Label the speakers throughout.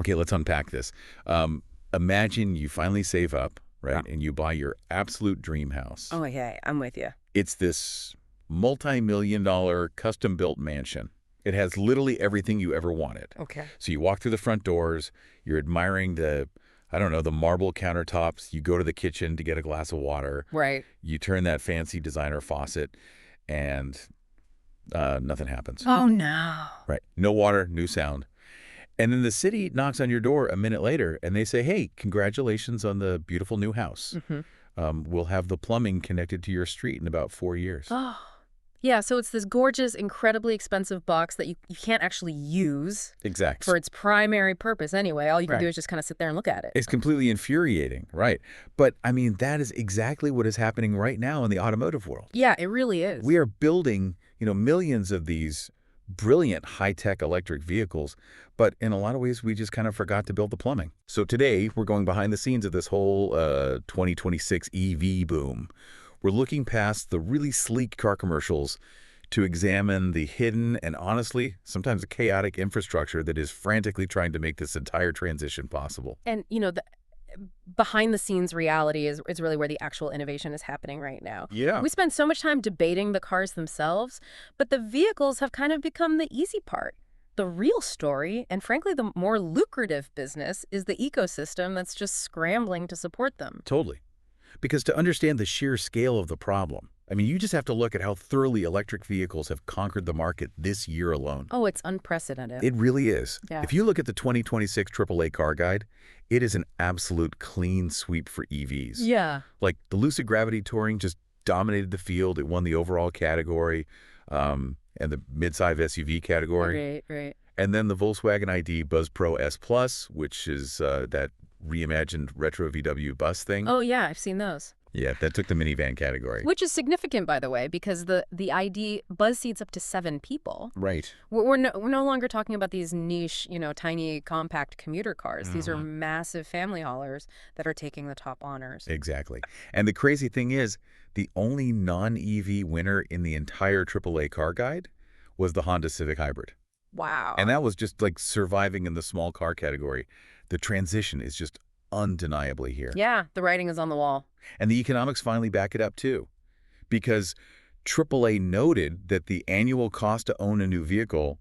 Speaker 1: Okay, let's unpack this. Imagine you finally save up, right?
Speaker 2: Yeah.
Speaker 1: And you buy your absolute dream house.
Speaker 2: Oh, yeah, I'm with you.
Speaker 1: It's this multi-million-dollar custom-built mansion. It has literally everything you ever wanted.
Speaker 2: Okay.
Speaker 1: So you walk through the front doors, you're admiring the, I don't know, the marble countertops. You go to the kitchen to get a glass of water.
Speaker 2: Right.
Speaker 1: You turn that fancy designer faucet, and nothing happens.
Speaker 2: Oh, no.
Speaker 1: Right. No water, no sound. And then the city knocks on your door a minute later, and they say, hey, congratulations on the beautiful new house. We'll have the plumbing connected to your street in about 4 years.
Speaker 2: Oh, yeah, so it's this gorgeous, incredibly expensive box that you can't actually use
Speaker 1: Exactly.
Speaker 2: for its primary purpose anyway. All you can
Speaker 1: Right.
Speaker 2: do is just kind of sit there and look at it.
Speaker 1: It's completely infuriating, right? But, I mean, that is exactly what is happening right now in the automotive world.
Speaker 2: Yeah, it really is.
Speaker 1: We are building, millions of these brilliant high-tech electric vehicles, but in a lot of ways, we just kind of forgot to build the plumbing. So today, we're going behind the scenes of this whole 2026 EV boom. We're looking past the really sleek car commercials to examine the hidden and honestly, sometimes chaotic infrastructure that is frantically trying to make this entire transition possible.
Speaker 2: And, the behind-the-scenes reality is really where the actual innovation is happening right now.
Speaker 1: Yeah.
Speaker 2: We spend so much time debating the cars themselves, but the vehicles have kind of become the easy part. The real story, and frankly the more lucrative business, is the ecosystem that's just scrambling to support them.
Speaker 1: Totally. Because to understand the sheer scale of the problem, I mean, you just have to look at how thoroughly electric vehicles have conquered the market this year alone.
Speaker 2: Oh, it's unprecedented.
Speaker 1: It really is.
Speaker 2: Yeah.
Speaker 1: If you look at the 2026 AAA car guide, it is an absolute clean sweep for EVs.
Speaker 2: Yeah.
Speaker 1: Like the Lucid Gravity Touring just dominated the field. It won the overall category and the midsize SUV category.
Speaker 2: Right.
Speaker 1: And then the Volkswagen ID Buzz Pro S Plus, which is that reimagined retro VW bus thing.
Speaker 2: Oh, yeah, I've seen those.
Speaker 1: Yeah, that took the minivan category.
Speaker 2: Which is significant, by the way, because the ID Buzz seats up to 7 people.
Speaker 1: Right.
Speaker 2: We're no longer talking about these niche, tiny, compact commuter cars. These are massive family haulers that are taking the top honors.
Speaker 1: Exactly. And the crazy thing is, the only non-EV winner in the entire AAA car guide was the Honda Civic Hybrid.
Speaker 2: Wow.
Speaker 1: And that was just like surviving in the small car category. The transition is just undeniably here.
Speaker 2: Yeah, the writing is on the wall.
Speaker 1: And the economics finally back it up too. Because AAA noted that the annual cost to own a new vehicle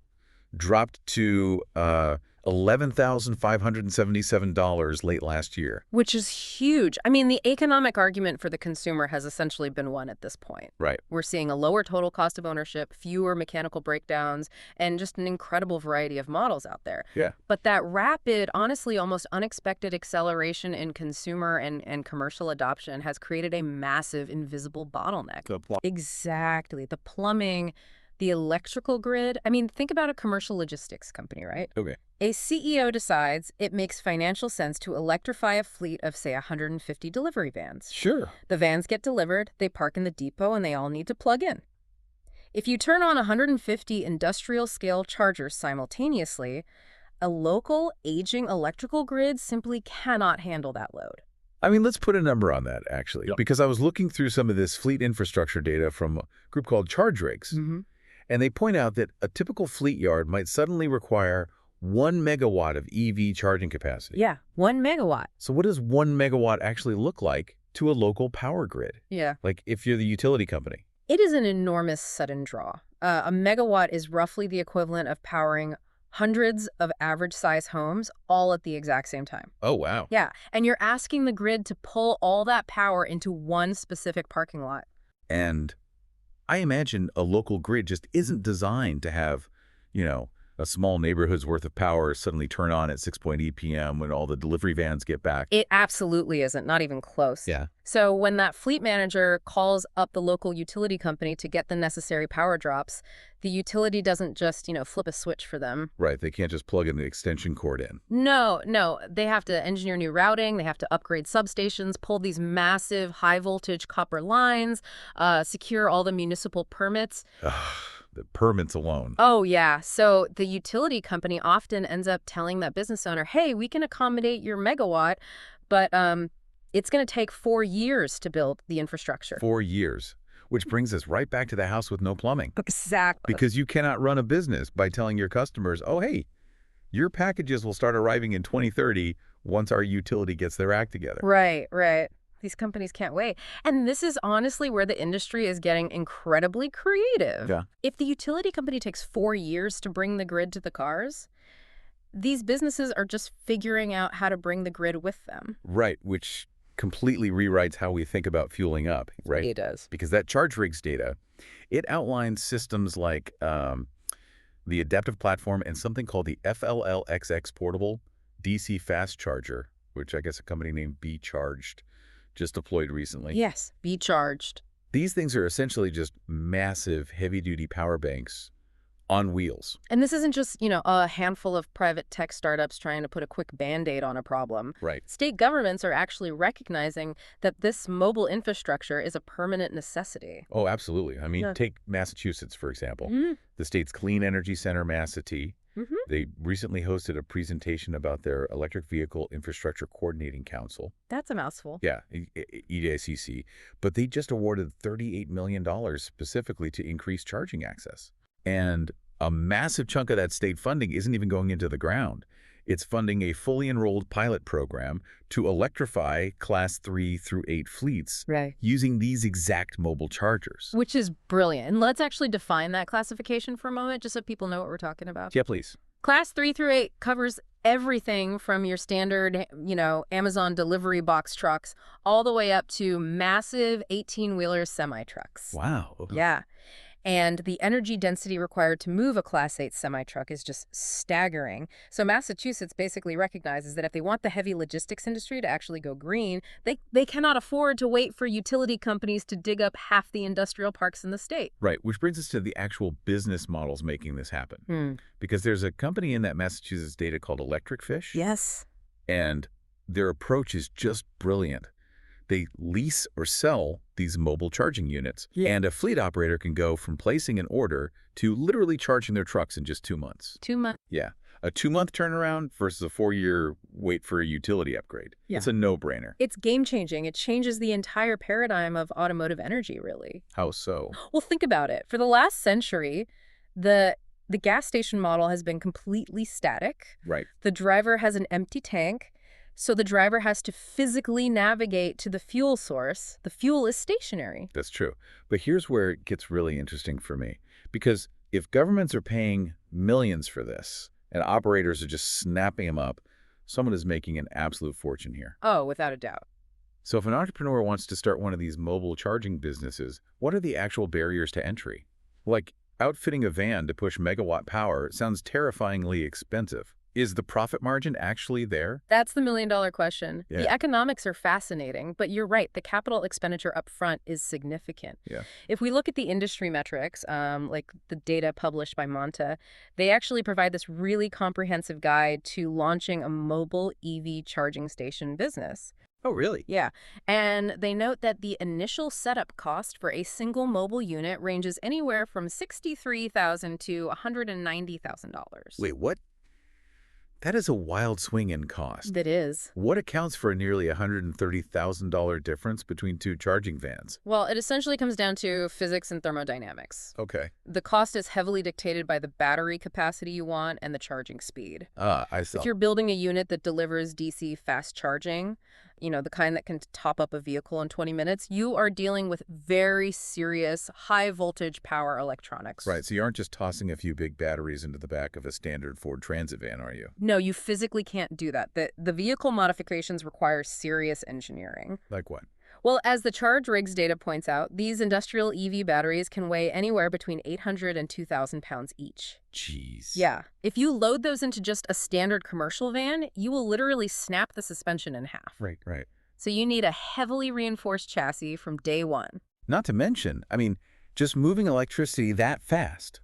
Speaker 1: dropped to $11,577 late last year.
Speaker 2: Which is huge. I mean, the economic argument for the consumer has essentially been won at this point.
Speaker 1: Right.
Speaker 2: We're seeing a lower total cost of ownership, fewer mechanical breakdowns, and just an incredible variety of models out there.
Speaker 1: Yeah.
Speaker 2: But that rapid, honestly, almost unexpected acceleration in consumer and commercial adoption has created a massive invisible bottleneck. Exactly. The plumbing, the electrical grid. I mean, think about a commercial logistics company, right?
Speaker 1: Okay.
Speaker 2: A CEO decides it makes financial sense to electrify a fleet of, say, 150 delivery vans.
Speaker 1: Sure.
Speaker 2: The vans get delivered, they park in the depot, and they all need to plug in. If you turn on 150 industrial-scale chargers simultaneously, a local, aging electrical grid simply cannot handle that load.
Speaker 1: I mean, let's put a number on that, actually.
Speaker 2: Yep.
Speaker 1: Because I was looking through some of this fleet infrastructure data from a group called ChargeRigs. And they point out that a typical fleet yard might suddenly require 1 megawatt of EV charging capacity.
Speaker 2: Yeah, 1 megawatt.
Speaker 1: So what does 1 megawatt actually look like to a local power grid?
Speaker 2: Yeah.
Speaker 1: Like if you're the utility company.
Speaker 2: It is an enormous sudden draw. A megawatt is roughly the equivalent of powering hundreds of average-size homes all at the exact same time.
Speaker 1: Oh, wow.
Speaker 2: Yeah, and you're asking the grid to pull all that power into one specific parking lot.
Speaker 1: And I imagine a local grid just isn't designed to have, a small neighborhood's worth of power suddenly turn on at 6:8 p.m. when all the delivery vans get back.
Speaker 2: It absolutely isn't, not even close.
Speaker 1: Yeah.
Speaker 2: So when that fleet manager calls up the local utility company to get the necessary power drops, the utility doesn't just, flip a switch for them.
Speaker 1: Right. They can't just plug in the extension cord in.
Speaker 2: No. They have to engineer new routing. They have to upgrade substations, pull these massive high-voltage copper lines, secure all the municipal permits.
Speaker 1: The permits alone.
Speaker 2: Oh, yeah. So the utility company often ends up telling that business owner, hey, we can accommodate your megawatt, but it's going to take 4 years to build the infrastructure.
Speaker 1: 4 years. Which brings us right back to the house with no plumbing.
Speaker 2: Exactly.
Speaker 1: Because you cannot run a business by telling your customers, oh, hey, Your packages will start arriving in 2030 once our utility gets their act together.
Speaker 2: Right, right. These companies can't wait. And this is honestly where the industry is getting incredibly creative.
Speaker 1: Yeah.
Speaker 2: If the utility company takes 4 years to bring the grid to the cars, these businesses are just figuring out how to bring the grid with them.
Speaker 1: Right, which completely rewrites how we think about fueling up, right?
Speaker 2: It does.
Speaker 1: Because that charge rigs data, it outlines systems like the adaptive platform and something called the FLLXX portable DC fast charger, which I guess a company named Be Charged just deployed recently.
Speaker 2: Yes, be charged.
Speaker 1: These things are essentially just massive, heavy-duty power banks on wheels.
Speaker 2: And this isn't just, a handful of private tech startups trying to put a quick Band-Aid on a problem.
Speaker 1: Right.
Speaker 2: State governments are actually recognizing that this mobile infrastructure is a permanent necessity.
Speaker 1: Oh, absolutely. I mean,
Speaker 2: Yeah.
Speaker 1: take Massachusetts, for example.
Speaker 2: Mm-hmm.
Speaker 1: The state's Clean Energy Center, MassAT.
Speaker 2: Mm-hmm.
Speaker 1: They recently hosted a presentation about their Electric Vehicle Infrastructure Coordinating Council.
Speaker 2: That's a mouthful.
Speaker 1: Yeah, EDICC. But they just awarded $38 million specifically to increase charging access. And a massive chunk of that state funding isn't even going into the ground. It's funding a fully enrolled pilot program to electrify Class 3 through 8 fleets using these exact mobile chargers.
Speaker 2: Which is brilliant. And let's actually define that classification for a moment, just so people know what we're talking about.
Speaker 1: Yeah, please.
Speaker 2: Class 3 through 8 covers everything from your standard, Amazon delivery box trucks all the way up to massive 18-wheeler semi-trucks.
Speaker 1: Wow.
Speaker 2: Yeah. And the energy density required to move a Class 8 semi-truck is just staggering. So Massachusetts basically recognizes that if they want the heavy logistics industry to actually go green, they cannot afford to wait for utility companies to dig up half the industrial parks in the state.
Speaker 1: Right, which brings us to the actual business models making this happen. Because there's a company in that Massachusetts data called Electrification.
Speaker 2: Yes.
Speaker 1: And their approach is just brilliant. They lease or sell these mobile charging units, and a fleet operator can go from placing an order to literally charging their trucks in just 2 months.
Speaker 2: 2 months.
Speaker 1: Yeah, a 2-month turnaround versus a 4-year wait for a utility upgrade.
Speaker 2: Yeah.
Speaker 1: It's a no-brainer.
Speaker 2: It's game-changing. It changes the entire paradigm of automotive energy, really.
Speaker 1: How so?
Speaker 2: Well, think about it. For the last century, the gas station model has been completely static.
Speaker 1: Right.
Speaker 2: The driver has an empty tank. So the driver has to physically navigate to the fuel source. The fuel is stationary.
Speaker 1: That's true. But here's where it gets really interesting for me. Because if governments are paying millions for this and operators are just snapping them up, someone is making an absolute fortune here.
Speaker 2: Oh, without a doubt.
Speaker 1: So if an entrepreneur wants to start one of these mobile charging businesses, what are the actual barriers to entry? Like outfitting a van to push megawatt power sounds terrifyingly expensive. Is the profit margin actually there?
Speaker 2: That's the million-dollar question.
Speaker 1: Yeah.
Speaker 2: The economics are fascinating, but you're right. The capital expenditure up front is significant.
Speaker 1: Yeah.
Speaker 2: If we look at the industry metrics, like the data published by Monta, they actually provide this really comprehensive guide to launching a mobile EV charging station business.
Speaker 1: Oh, really?
Speaker 2: Yeah. And they note that the initial setup cost for a single mobile unit ranges anywhere from $63,000 to $190,000.
Speaker 1: Wait, what? That is a wild swing in cost.
Speaker 2: That is.
Speaker 1: What accounts for a nearly $130,000 difference between two charging vans?
Speaker 2: Well, it essentially comes down to physics and thermodynamics.
Speaker 1: Okay.
Speaker 2: The cost is heavily dictated by the battery capacity you want and the charging speed.
Speaker 1: I saw.
Speaker 2: If you're building a unit that delivers DC fast charging, the kind that can top up a vehicle in 20 minutes, you are dealing with very serious high-voltage power electronics.
Speaker 1: Right, so you aren't just tossing a few big batteries into the back of a standard Ford Transit van, are you?
Speaker 2: No, you physically can't do that. The vehicle modifications require serious engineering.
Speaker 1: Like what?
Speaker 2: Well, as the Charge Rigs data points out, these industrial EV batteries can weigh anywhere between 800 and 2,000 pounds each.
Speaker 1: Jeez.
Speaker 2: Yeah. If you load those into just a standard commercial van, you will literally snap the suspension in half.
Speaker 1: Right, right.
Speaker 2: So you need a heavily reinforced chassis from day one.
Speaker 1: Not to mention, just moving electricity that fast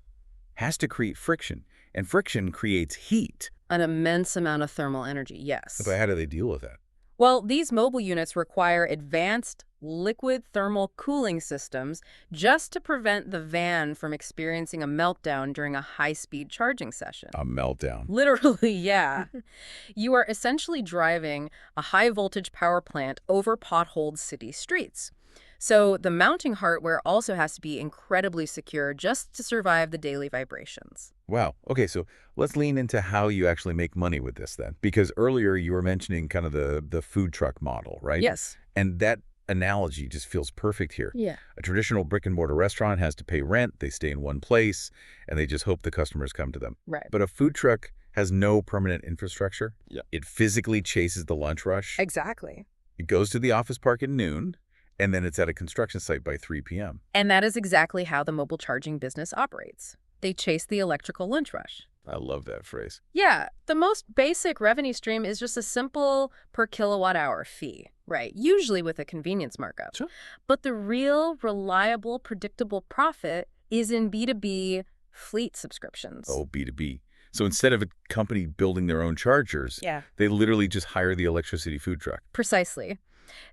Speaker 1: has to create friction, and friction creates heat.
Speaker 2: An immense amount of thermal energy, yes.
Speaker 1: But how do they deal with that?
Speaker 2: Well, these mobile units require advanced liquid thermal cooling systems just to prevent the van from experiencing a meltdown during a high-speed charging session.
Speaker 1: A meltdown.
Speaker 2: Literally, yeah. You are essentially driving a high-voltage power plant over potholed city streets. So the mounting hardware also has to be incredibly secure just to survive the daily vibrations.
Speaker 1: Wow. Okay, so let's lean into how you actually make money with this then. Because earlier you were mentioning kind of the food truck model, right?
Speaker 2: Yes.
Speaker 1: And that analogy just feels perfect here.
Speaker 2: Yeah.
Speaker 1: A traditional brick and mortar restaurant has to pay rent, they stay in one place, and they just hope the customers come to them.
Speaker 2: Right.
Speaker 1: But a food truck has no permanent infrastructure.
Speaker 3: Yeah.
Speaker 1: It physically chases the lunch rush.
Speaker 2: Exactly.
Speaker 1: It goes to the office park at noon, and then it's at a construction site by 3 p.m.
Speaker 2: And that is exactly how the mobile charging business operates. They chase the electrical lunch rush.
Speaker 1: I love that phrase.
Speaker 2: Yeah, the most basic revenue stream is just a simple per kilowatt hour fee, right? Usually with a convenience markup.
Speaker 1: Sure.
Speaker 2: But the real, reliable, predictable profit is in B2B fleet subscriptions.
Speaker 1: Oh, B2B. So instead of a company building their own chargers,
Speaker 2: Yeah,
Speaker 1: they literally just hire the electricity food truck.
Speaker 2: precisely.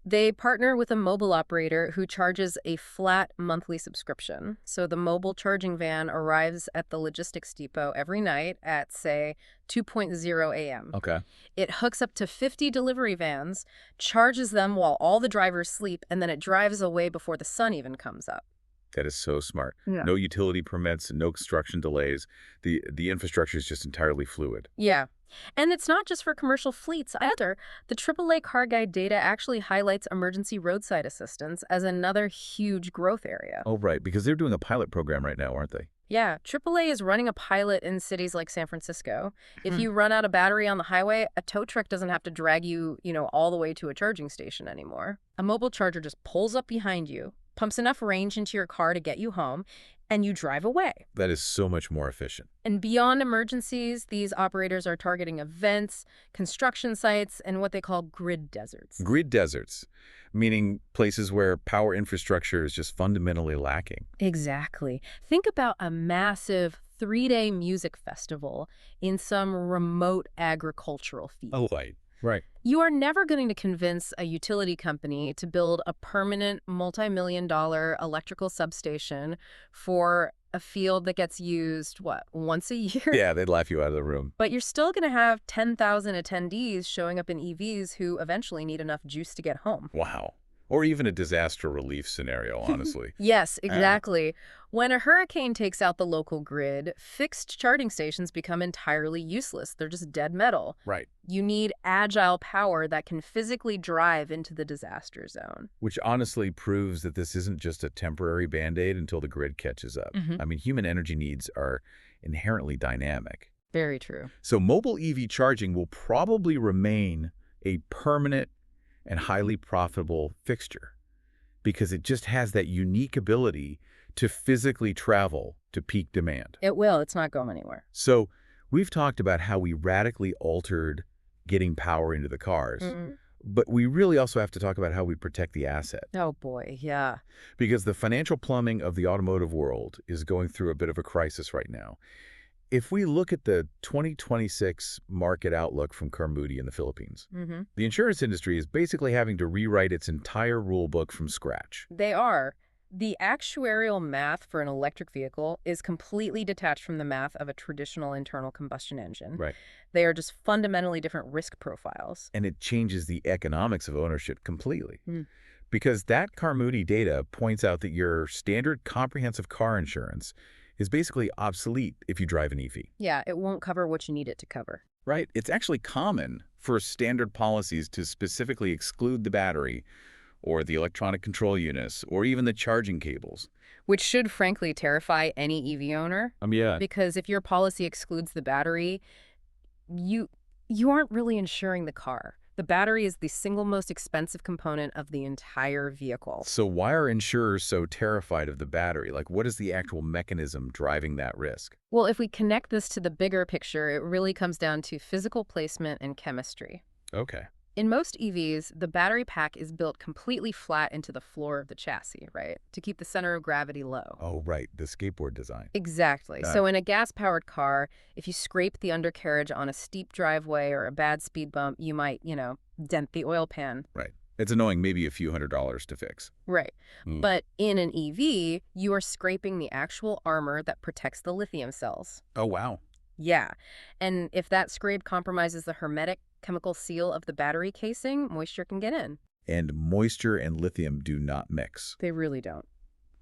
Speaker 2: They partner with a mobile operator who charges a flat monthly subscription. So the mobile charging van arrives at the logistics depot every night at, say, 2:00 a.m.
Speaker 1: Okay.
Speaker 2: It hooks up to 50 delivery vans, charges them while all the drivers sleep, and then it drives away before the sun even comes up.
Speaker 1: That is so smart.
Speaker 2: Yeah.
Speaker 1: No utility permits, no construction delays. The infrastructure is just entirely fluid.
Speaker 2: Yeah. And it's not just for commercial fleets either. The AAA Car Guide data actually highlights emergency roadside assistance as another huge growth area.
Speaker 1: Oh, right, because they're doing a pilot program right now, aren't they?
Speaker 2: Yeah, AAA is running a pilot in cities like San Francisco. If you run out of battery on the highway, a tow truck doesn't have to drag you, all the way to a charging station anymore. A mobile charger just pulls up behind you, pumps enough range into your car to get you home, and you drive away.
Speaker 1: That is so much more efficient.
Speaker 2: And beyond emergencies, these operators are targeting events, construction sites, and what they call grid deserts.
Speaker 1: Grid deserts, meaning places where power infrastructure is just fundamentally lacking.
Speaker 2: Exactly. Think about a massive 3-day music festival in some remote agricultural field.
Speaker 1: Oh, right.
Speaker 2: You are never going to convince a utility company to build a permanent multi-million-dollar electrical substation for a field that gets used, once a year?
Speaker 1: Yeah, they'd laugh you out of the room.
Speaker 2: But you're still going to have 10,000 attendees showing up in EVs who eventually need enough juice to get home.
Speaker 1: Wow. Or even a disaster relief scenario, honestly.
Speaker 2: Yes, exactly. When a hurricane takes out the local grid, fixed charging stations become entirely useless. They're just dead metal.
Speaker 1: Right.
Speaker 2: You need agile power that can physically drive into the disaster zone.
Speaker 1: Which honestly proves that this isn't just a temporary Band-Aid until the grid catches up. I mean, human energy needs are inherently dynamic.
Speaker 2: Very true.
Speaker 1: So mobile EV charging will probably remain a permanent and highly profitable fixture because it just has that unique ability to physically travel to peak demand.
Speaker 2: It will. It's not going anywhere.
Speaker 1: So we've talked about how we radically altered getting power into the cars, but we really also have to talk about how we protect the asset.
Speaker 2: Oh, boy. Yeah.
Speaker 1: Because the financial plumbing of the automotive world is going through a bit of a crisis right now. If we look at the 2026 market outlook from Carmody in the Philippines, the insurance industry is basically having to rewrite its entire rule book from scratch.
Speaker 2: They are. The actuarial math for an electric vehicle is completely detached from the math of a traditional internal combustion engine.
Speaker 1: Right.
Speaker 2: They are just fundamentally different risk profiles.
Speaker 1: And it changes the economics of ownership completely. Because that Carmody data points out that your standard comprehensive car insurance is basically obsolete if you drive an EV.
Speaker 2: Yeah, it won't cover what you need it to cover.
Speaker 1: Right. It's actually common for standard policies to specifically exclude the battery or the electronic control units or even the charging cables.
Speaker 2: Which should frankly terrify any EV owner.
Speaker 1: Yeah.
Speaker 2: Because if your policy excludes the battery, you aren't really insuring the car. The battery is the single most expensive component of the entire vehicle.
Speaker 1: So why are insurers so terrified of the battery? Like, what is the actual mechanism driving that risk?
Speaker 2: Well, if we connect this to the bigger picture, it really comes down to physical placement and chemistry.
Speaker 1: Okay.
Speaker 2: In most EVs, the battery pack is built completely flat into the floor of the chassis, right? To keep the center of gravity low.
Speaker 1: Oh, right. The skateboard design.
Speaker 2: Exactly. So in a gas-powered car, if you scrape the undercarriage on a steep driveway or a bad speed bump, you might, dent the oil pan.
Speaker 1: Right. It's annoying, maybe a few $100s to fix.
Speaker 2: Right. But in an EV, you are scraping the actual armor that protects the lithium cells.
Speaker 1: Oh, wow.
Speaker 2: Yeah. And if that scrape compromises the hermetic chemical seal of the battery casing, moisture can get in.
Speaker 1: And moisture and lithium do not mix.
Speaker 2: They really don't.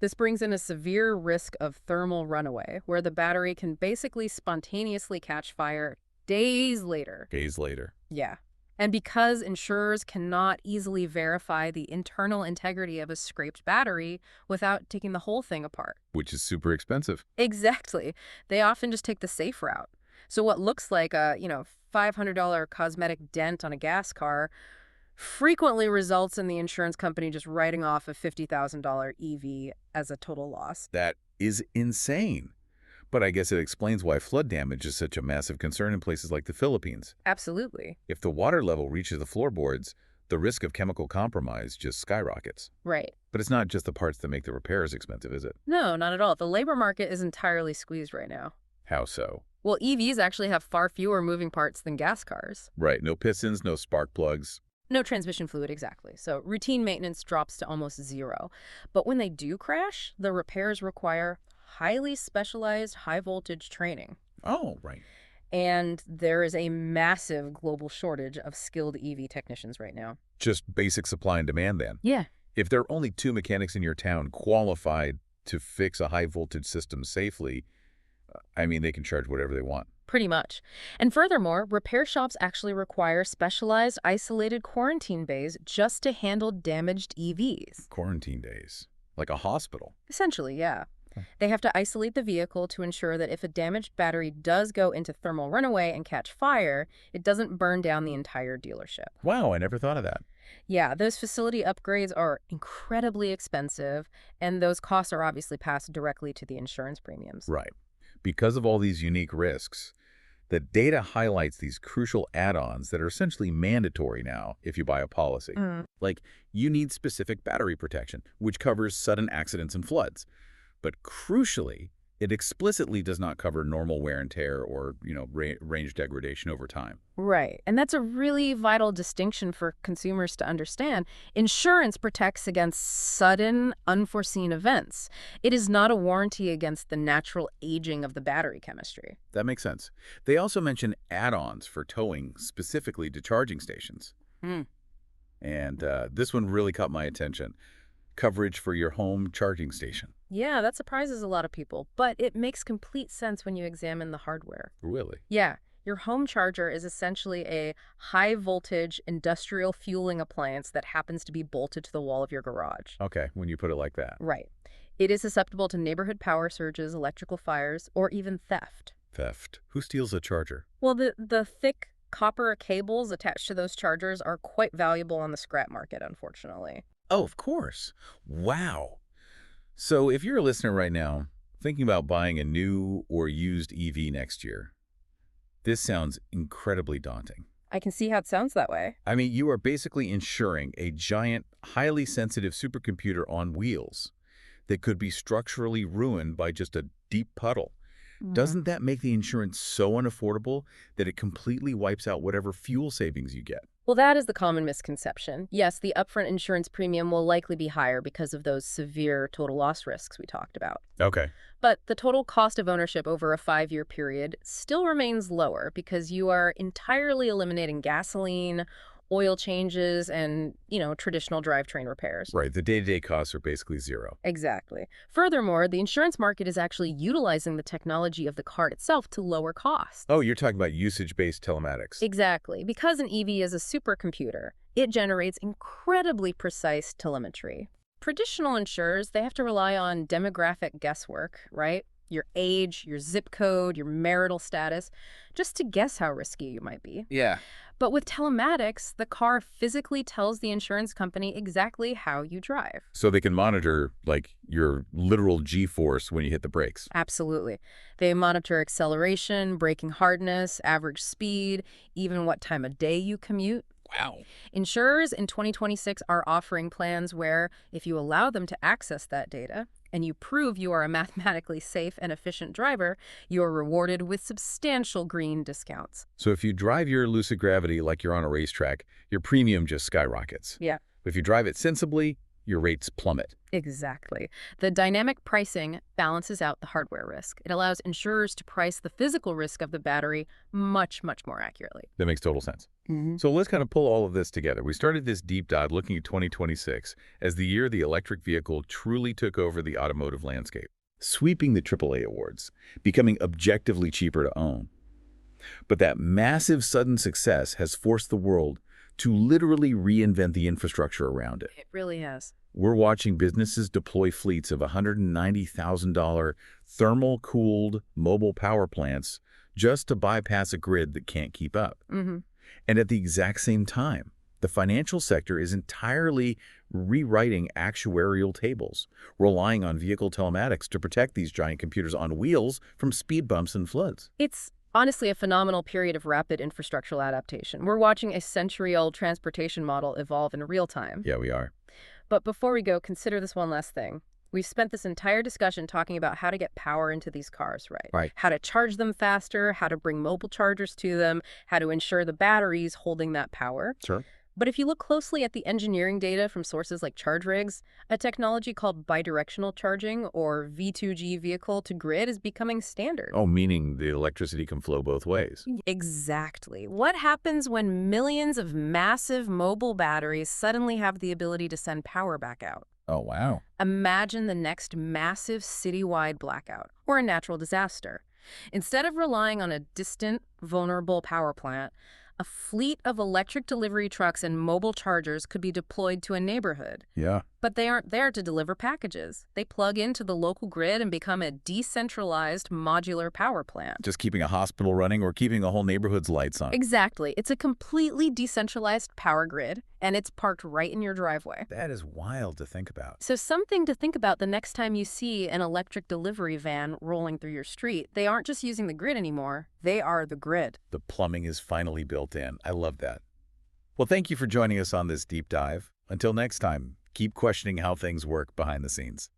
Speaker 2: This brings in a severe risk of thermal runaway, where the battery can basically spontaneously catch fire days later.
Speaker 1: Days later.
Speaker 2: Yeah. And because insurers cannot easily verify the internal integrity of a scraped battery without taking the whole thing apart.
Speaker 1: Which is super expensive.
Speaker 2: Exactly. They often just take the safe route. So what looks like a, $500 cosmetic dent on a gas car frequently results in the insurance company just writing off a $50,000 EV as a total loss.
Speaker 1: That is insane. But I guess it explains why flood damage is such a massive concern in places like the Philippines.
Speaker 2: Absolutely.
Speaker 1: If the water level reaches the floorboards, the risk of chemical compromise just skyrockets.
Speaker 2: Right.
Speaker 1: But it's not just the parts that make the repairs expensive, is it?
Speaker 2: No, not at all. The labor market is entirely squeezed right now.
Speaker 1: How so?
Speaker 2: Well, EVs actually have far fewer moving parts than gas cars.
Speaker 1: Right, no pistons, no spark plugs.
Speaker 2: No transmission fluid, exactly. So routine maintenance drops to almost zero. But when they do crash, the repairs require highly specialized high-voltage training.
Speaker 1: Oh, right.
Speaker 2: And there is a massive global shortage of skilled EV technicians right now.
Speaker 1: Just basic supply and demand then.
Speaker 2: Yeah.
Speaker 1: If there are only 2 mechanics in your town qualified to fix a high-voltage system safely, they can charge whatever they want.
Speaker 2: Pretty much. And furthermore, repair shops actually require specialized isolated quarantine bays just to handle damaged EVs.
Speaker 1: Quarantine days. Like a hospital.
Speaker 2: Essentially, yeah. They have to isolate the vehicle to ensure that if a damaged battery does go into thermal runaway and catch fire, it doesn't burn down the entire dealership.
Speaker 1: Wow, I never thought of that.
Speaker 2: Yeah, those facility upgrades are incredibly expensive, and those costs are obviously passed directly to the insurance premiums.
Speaker 1: Right. Because of all these unique risks, the data highlights these crucial add-ons that are essentially mandatory now if you buy a policy. Like, you need specific battery protection, which covers sudden accidents and floods. But crucially, it explicitly does not cover normal wear and tear or, range degradation over time.
Speaker 2: Right. And that's a really vital distinction for consumers to understand. Insurance protects against sudden, unforeseen events. It is not a warranty against the natural aging of the battery chemistry.
Speaker 1: That makes sense. They also mention add-ons for towing specifically to charging stations. And this one really caught my attention. Coverage for your home charging station.
Speaker 2: Yeah, that surprises a lot of people, but it makes complete sense when you examine the hardware.
Speaker 1: Really?
Speaker 2: Yeah, your home charger is essentially a high-voltage industrial fueling appliance that happens to be bolted to the wall of your garage.
Speaker 1: Okay, when you put it like that.
Speaker 2: Right. It is susceptible to neighborhood power surges, electrical fires, or even theft.
Speaker 1: Theft. Who steals a charger?
Speaker 2: Well, the thick copper cables attached to those chargers are quite valuable on the scrap market, unfortunately.
Speaker 1: Oh, of course. Wow. So if you're a listener right now thinking about buying a new or used EV next year, this sounds incredibly daunting.
Speaker 2: I can see how it sounds that way.
Speaker 1: You are basically insuring a giant, highly sensitive supercomputer on wheels that could be structurally ruined by just a deep puddle. Doesn't that make the insurance so unaffordable that it completely wipes out whatever fuel savings you get?
Speaker 2: Well, that is the common misconception. Yes, the upfront insurance premium will likely be higher because of those severe total loss risks we talked about.
Speaker 1: Okay.
Speaker 2: But the total cost of ownership over a 5-year period still remains lower because you are entirely eliminating gasoline, oil changes, and, traditional drivetrain repairs.
Speaker 1: Right. The day-to-day costs are basically zero.
Speaker 2: Exactly. Furthermore, the insurance market is actually utilizing the technology of the car itself to lower costs.
Speaker 1: Oh, you're talking about usage-based telematics.
Speaker 2: Exactly. Because an EV is a supercomputer, it generates incredibly precise telemetry. Traditional insurers, they have to rely on demographic guesswork, right? Your age, your zip code, your marital status, just to guess how risky you might be.
Speaker 1: Yeah.
Speaker 2: But with telematics, the car physically tells the insurance company exactly how you drive.
Speaker 1: So they can monitor, your literal G-force when you hit the brakes.
Speaker 2: Absolutely. They monitor acceleration, braking hardness, average speed, even what time of day you commute.
Speaker 1: Wow.
Speaker 2: Insurers in 2026 are offering plans where, if you allow them to access that data, and you prove you are a mathematically safe and efficient driver, you are rewarded with substantial green discounts.
Speaker 1: So if you drive your Lucid Gravity like you're on a racetrack, your premium just skyrockets.
Speaker 2: Yeah.
Speaker 1: But if you drive it sensibly, your rates plummet.
Speaker 2: Exactly. The dynamic pricing balances out the hardware risk. It allows insurers to price the physical risk of the battery much, much more accurately.
Speaker 1: That makes total sense.
Speaker 2: Hmm.
Speaker 1: So let's kind of pull all of this together. We started this deep dive looking at 2026 as the year the electric vehicle truly took over the automotive landscape, sweeping the AAA awards, becoming objectively cheaper to own. But that massive sudden success has forced the world to literally reinvent the infrastructure around it.
Speaker 2: It really has.
Speaker 1: We're watching businesses deploy fleets of $190,000 thermal-cooled mobile power plants just to bypass a grid that can't keep up.
Speaker 2: Hmm.
Speaker 1: And at the exact same time, the financial sector is entirely rewriting actuarial tables, relying on vehicle telematics to protect these giant computers on wheels from speed bumps and floods.
Speaker 2: It's honestly a phenomenal period of rapid infrastructural adaptation. We're watching a century-old transportation model evolve in real time.
Speaker 1: Yeah, we are.
Speaker 2: But before we go, consider this one last thing. We've spent this entire discussion talking about how to get power into these cars, right?
Speaker 1: Right.
Speaker 2: How to charge them faster, how to bring mobile chargers to them, how to ensure the batteries holding that power.
Speaker 1: Sure.
Speaker 2: But if you look closely at the engineering data from sources like ChargeRigs, a technology called bidirectional charging, or V2G vehicle-to-grid, is becoming standard.
Speaker 1: Oh, meaning the electricity can flow both ways.
Speaker 2: Exactly. What happens when millions of massive mobile batteries suddenly have the ability to send power back out?
Speaker 1: Oh, wow.
Speaker 2: Imagine the next massive citywide blackout or a natural disaster. Instead of relying on a distant, vulnerable power plant, a fleet of electric delivery trucks and mobile chargers could be deployed to a neighborhood.
Speaker 1: Yeah.
Speaker 2: But they aren't there to deliver packages. They plug into the local grid and become a decentralized modular power plant.
Speaker 1: Just keeping a hospital running or keeping a whole neighborhood's lights on.
Speaker 2: Exactly. It's a completely decentralized power grid, and it's parked right in your driveway.
Speaker 1: That is wild to think about.
Speaker 2: So something to think about the next time you see an electric delivery van rolling through your street. They aren't just using the grid anymore. They are the grid.
Speaker 1: The plumbing is finally built in. I love that. Well, thank you for joining us on this deep dive. Until next time, keep questioning how things work behind the scenes.